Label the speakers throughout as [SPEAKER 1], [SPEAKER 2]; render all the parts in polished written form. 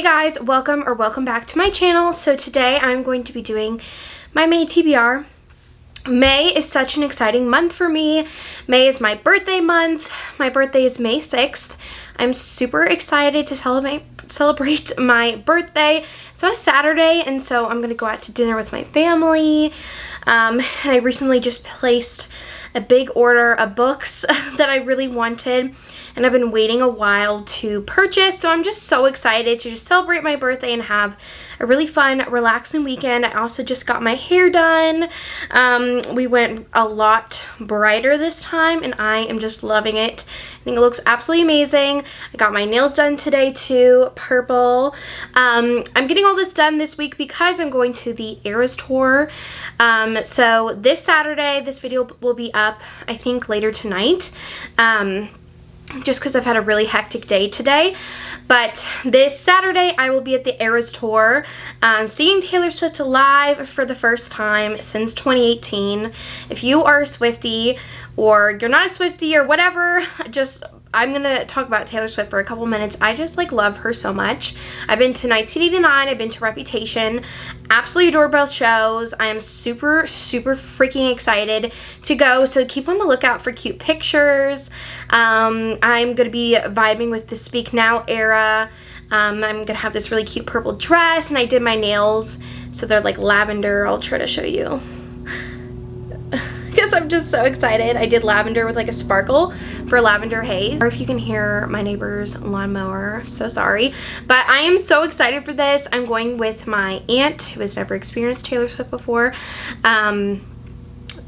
[SPEAKER 1] Hey guys, welcome back to my channel. So today I'm going to be doing my May TBR. May is such an exciting month for me. May is my birthday month. My birthday is May 6th. I'm super excited to celebrate my birthday. It's on a Saturday, and so I'm gonna go out to dinner with my family. And I recently just placed a big order of books that I really wanted, and I've been waiting a while to purchase, so I'm just so excited to just celebrate my birthday and have a really fun, relaxing weekend. I also just got my hair done. We went a lot brighter this time, and I am just loving it. I think it looks absolutely amazing. I got my nails done today too, purple. I'm getting all this done this week because I'm going to the Eras tour. So this Saturday, this video will be up, I think, later tonight. Just because I've had a really hectic day today. But this Saturday, I will be at the Eras tour, seeing Taylor Swift live for the first time since 2018. If you are a Swiftie, or you're not a Swiftie, or whatever, I'm gonna talk about Taylor Swift for a couple minutes. I just love her so much. I've been to 1989, I've been to Reputation, absolutely adore both shows. I am super freaking excited to go, so keep on the lookout for cute pictures. I'm gonna be vibing with the Speak Now era. I'm gonna have this really cute purple dress, and I did my nails, so they're like lavender. I'll try to show you. Because I'm just so excited. I did lavender with a sparkle for lavender haze. Or if you can hear my neighbor's lawnmower, so sorry. But I am so excited for this. I'm going with my aunt who has never experienced Taylor Swift before.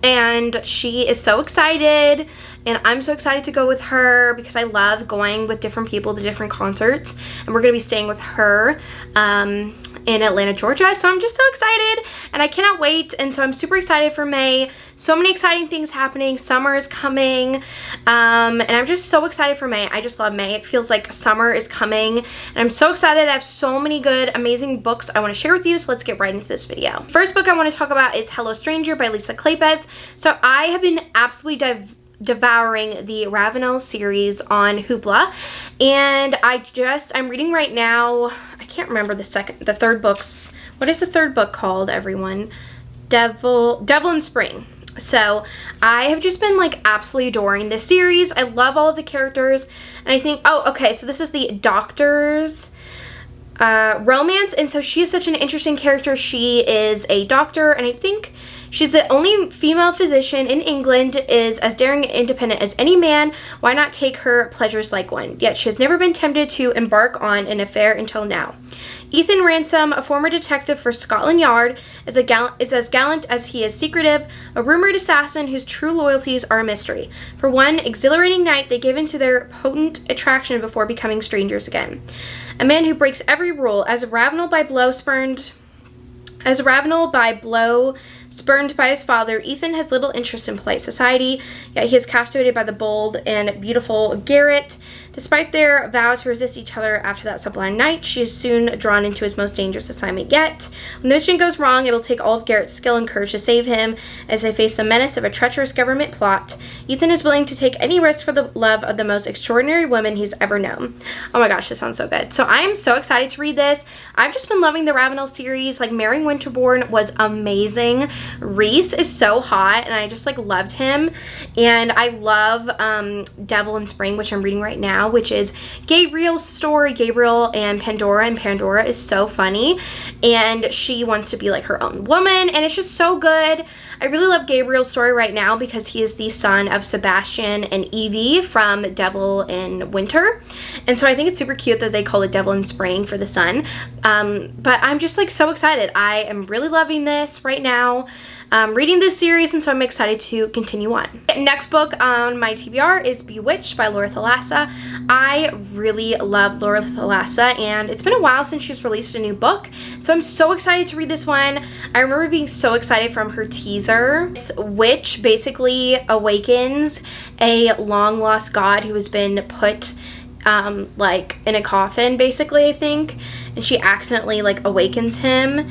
[SPEAKER 1] And she is so excited, and I'm so excited to go with her because I love going with different people to different concerts, and we're gonna be staying with her in Atlanta, Georgia. So I'm just so excited, and I cannot wait. And so I'm super excited for May. So many exciting things happening. Summer is coming, and I'm just so excited for May. I just love May. It feels like summer is coming, and I'm so excited. I have so many good, amazing books I want to share with you, so let's get right into this video. First book I want to talk about is Hello Stranger by Lisa Kleypas. So I have been absolutely devouring the Ravenel series on Hoopla, and I'm reading right now. I can't remember the third book's. What is the third book called, everyone? Devil in Spring. So I have just been absolutely adoring this series. I love all of the characters, and I think, oh, okay, so this is the doctor's romance, and so she is such an interesting character. She is a doctor, and I think she's the only female physician in England, is as daring and independent as any man. Why not take her pleasures like one? Yet she has never been tempted to embark on an affair until now. Ethan Ransom, a former detective for Scotland Yard, is as gallant as he is secretive, a rumored assassin whose true loyalties are a mystery. For one exhilarating night, they give in to their potent attraction before becoming strangers again. A man who breaks every rule, as Ravenel by blow spurned by his father, Ethan has little interest in polite society, yet he is captivated by the bold and beautiful Garrett. Despite their vow to resist each other after that sublime night, she is soon drawn into his most dangerous assignment yet. When the mission goes wrong, it will take all of Garrett's skill and courage to save him. As they face the menace of a treacherous government plot, Ethan is willing to take any risk for the love of the most extraordinary woman he's ever known. Oh my gosh, this sounds so good. So I am so excited to read this. I've just been loving the Ravenel series. Mary Winterbourne was amazing. Reese is so hot, and I just loved him. And I love Devil in Spring, which I'm reading right now, which is Gabriel's story, Gabriel and Pandora is so funny, and she wants to be her own woman, and it's just so good. I really love Gabriel's story right now because he is the son of Sebastian and Evie from Devil in Winter, and so I think it's super cute that they call it Devil in Spring for the son. But I'm just so excited. I am really loving this right now. Reading this series, and so I'm excited to continue on. Next book on my TBR is Bewitched by Laura Thalassa. I really love Laura Thalassa, and it's been a while since she's released a new book, so I'm so excited to read this one. I remember being so excited from her teaser. This witch basically awakens a long lost god who has been put in a coffin, basically, I think, and she accidentally awakens him.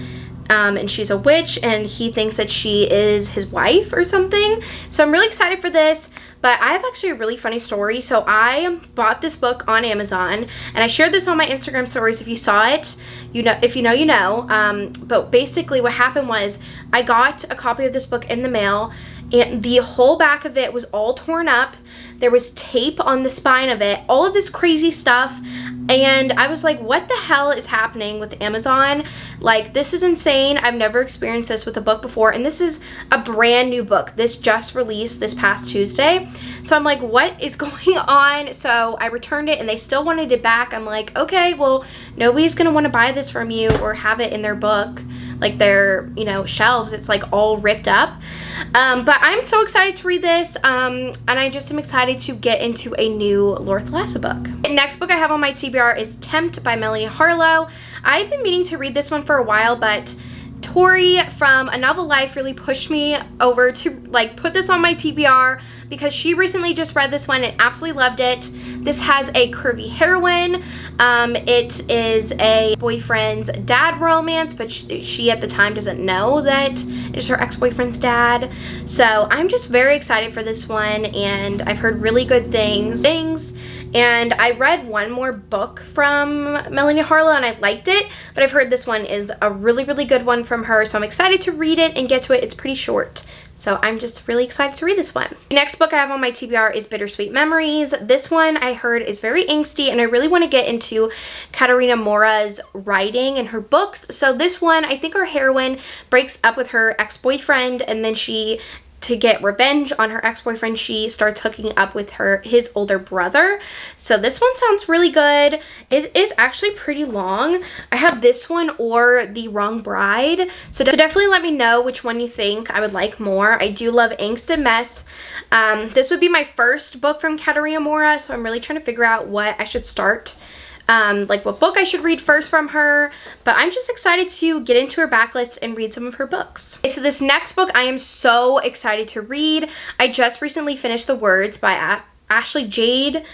[SPEAKER 1] and she's a witch, and he thinks that she is his wife or something. So I'm really excited for this. But I have actually a really funny story. So I bought this book on Amazon, and I shared this on my Instagram stories. If you saw it, you know. If you know, you know. But basically what happened was I got a copy of this book in the mail, and the whole back of it was all torn up. There was tape on the spine of it, all of this crazy stuff. And I was like, what the hell is happening with Amazon? Like, this is insane. I've never experienced this with a book before. And this is a brand new book. This just released this past Tuesday. So I'm like, what is going on? So I returned it and they still wanted it back. I'm like, okay, well, nobody's going to want to buy this from you or have it in their book, like their, you know, shelves. It's like all ripped up. But I'm so excited to read this. And I just am excited to get into a new Lord Thalassa book. The next book I have on my TBR is Tempt by Melanie Harlow. I've been meaning to read this one for a while, but Tori from A Novel Life really pushed me over to like put this on my TBR because she recently just read this one and absolutely loved it. This has a curvy heroine. It is a boyfriend's dad romance, but she at the time doesn't know that it's her ex-boyfriend's dad. So I'm just very excited for this one, and I've heard really good things. And I read one more book from Melanie Harlow and I liked it, but I've heard this one is a really, really good one from her. So I'm excited to read it and get to it. It's pretty short. So I'm just really excited to read this one. The next book I have on my TBR is Bittersweet Memories. This one I heard is very angsty, and I really want to get into Katerina Mora's writing and her books. So this one, I think our heroine breaks up with her ex-boyfriend, and then to get revenge on her ex-boyfriend, she starts hooking up with his older brother. So this one sounds really good. It is actually pretty long. I have this one or The Wrong Bride. So definitely let me know which one you think I would like more. I do love Angst and Mess. This would be my first book from Katerina Mora, so I'm really trying to figure out what I should start. Like what book I should read first from her, but I'm just excited to get into her backlist and read some of her books. Okay, so this next book I am so excited to read. I just recently finished The Words by Ashley Jade,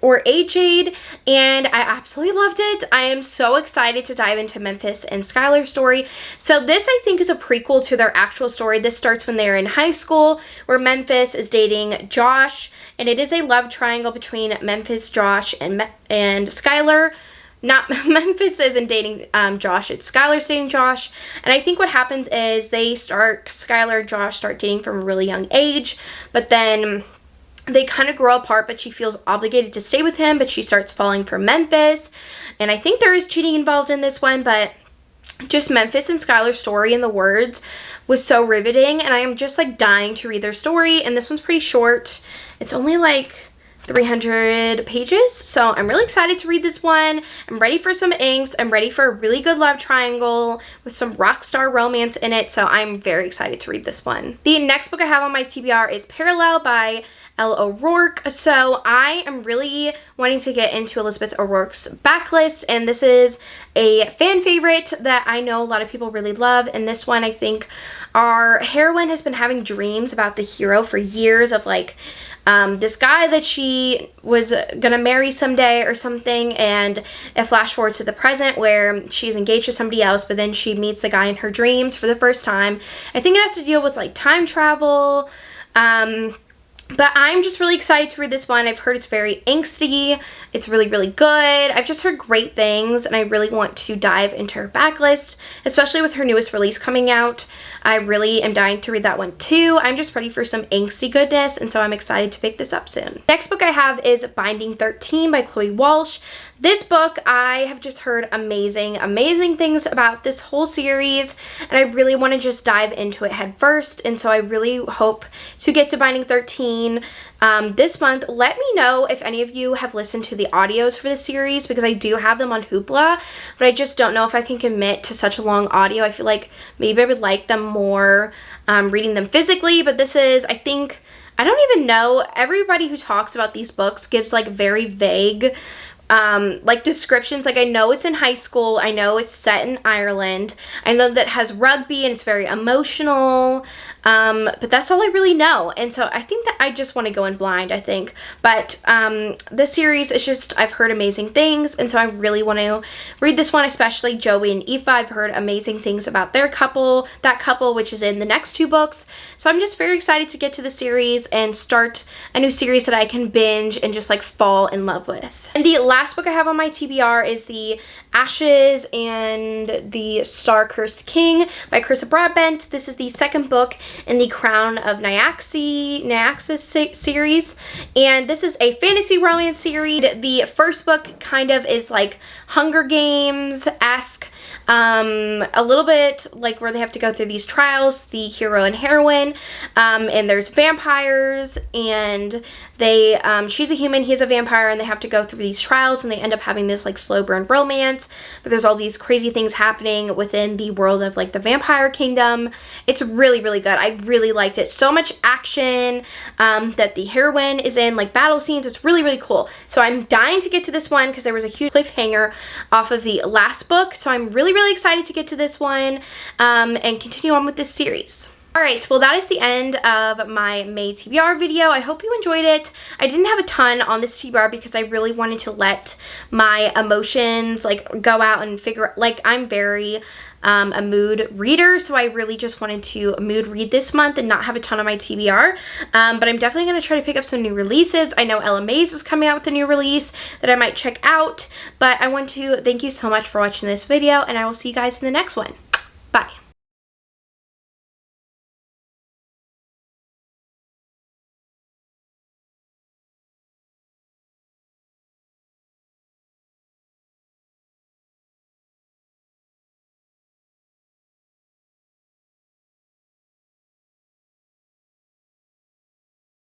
[SPEAKER 1] or A. Jade, and I absolutely loved it. I am so excited to dive into Memphis and Skylar's story. So this, I think, is a prequel to their actual story. This starts when they're in high school, where Memphis is dating Josh, and it is a love triangle between Memphis, Josh, and Skylar. Not Memphis isn't dating Josh, it's Skylar's dating Josh. And I think what happens is Skylar and Josh start dating from a really young age, but then they kind of grow apart, but she feels obligated to stay with him, but she starts falling for Memphis. And I think there is cheating involved in this one, but just Memphis and Skylar's story in The Words was so riveting, and I am just like dying to read their story. And this one's pretty short. It's only like 300 pages, so I'm really excited to read this one. I'm ready for some angst. I'm ready for a really good love triangle with some rock star romance in it, so I'm very excited to read this one. The next book I have on my TBR is Parallel by Elle O'Rourke. So I am really wanting to get into Elizabeth O'Rourke's backlist, and this is a fan favorite that I know a lot of people really love. And this one, I think our heroine has been having dreams about the hero for years, of like this guy that she was gonna marry someday or something, and it flash forwards to the present where she's engaged to somebody else, but then she meets the guy in her dreams for the first time. I think it has to deal with like time travel, but I'm just really excited to read this one. I've heard it's very angsty. It's really, really good. I've just heard great things, and I really want to dive into her backlist, especially with her newest release coming out. I really am dying to read that one too. I'm just ready for some angsty goodness, and so I'm excited to pick this up soon. Next book I have is Binding 13 by Chloe Walsh. This book, I have just heard amazing things about this whole series, and I really want to just dive into it head first, and so I really hope to get to Binding 13 this month. Let me know if any of you have listened to the audios for the series, because I do have them on Hoopla, but I just don't know if I can commit to such a long audio. I feel like maybe I would like them more reading them physically, but this is, I don't even know, everybody who talks about these books gives like very vague like descriptions. Like, I know it's in high school, I know it's set in Ireland, I know that it has rugby and it's very emotional, but that's all I really know. And so I think that I just want to go in blind, I think. But this series is just, I've heard amazing things, and so I really want to read this one, especially Joey and Aoife. I've heard amazing things about their couple, that couple, which is in the next 2 books. So I'm just very excited to get to the series and start a new series that I can binge and just like fall in love with. And the last book I have on my TBR is The Ashes and the Star-Cursed King by Carissa Broadbent. This is the 2nd book in the Crown of Nyaxis series, and this is a fantasy romance series. The first book kind of is like Hunger Games-esque, a little bit like where they have to go through these trials, the hero and heroine, and there's vampires, and they she's a human, he's a vampire, and they have to go through these trials, and they end up having this like slow burn romance, but there's all these crazy things happening within the world of like the vampire kingdom. It's really, really good. I really liked it. So much action that the heroine is in, like battle scenes. It's really, really cool. So I'm dying to get to this one because there was a huge cliffhanger off of the last book. So I'm really, really excited to get to this one and continue on with this series. Alright, well that is the end of my May TBR video. I hope you enjoyed it. I didn't have a ton on this TBR because I really wanted to let my emotions like go out and figure, like I'm very a mood reader, so I really just wanted to mood read this month and not have a ton on my TBR, but I'm definitely going to try to pick up some new releases. I know Ella Mays is coming out with a new release that I might check out, but I want to thank you so much for watching this video, and I will see you guys in the next one.